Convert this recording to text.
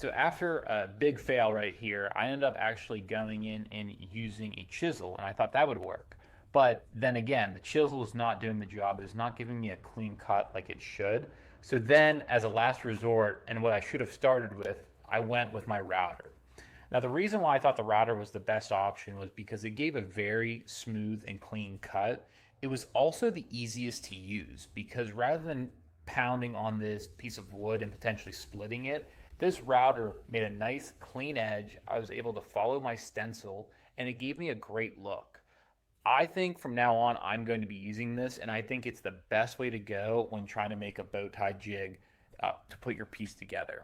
So after a big fail right here, I ended up actually going in and using a chisel, and I thought that would work. But then again, the chisel is not doing the job. It's not giving me a clean cut like it should. So then, as a last resort, and what I should have started with, I went with my router. Now, the reason why I thought the router was the best option was because it gave a very smooth and clean cut. It was also the easiest to use because rather than pounding on this piece of wood and potentially splitting it, this router made a nice clean edge. I was able to follow my stencil and it gave me a great look. I think from now on, I'm going to be using this, and I think it's the best way to go when trying to make a bow tie jig to put your piece together.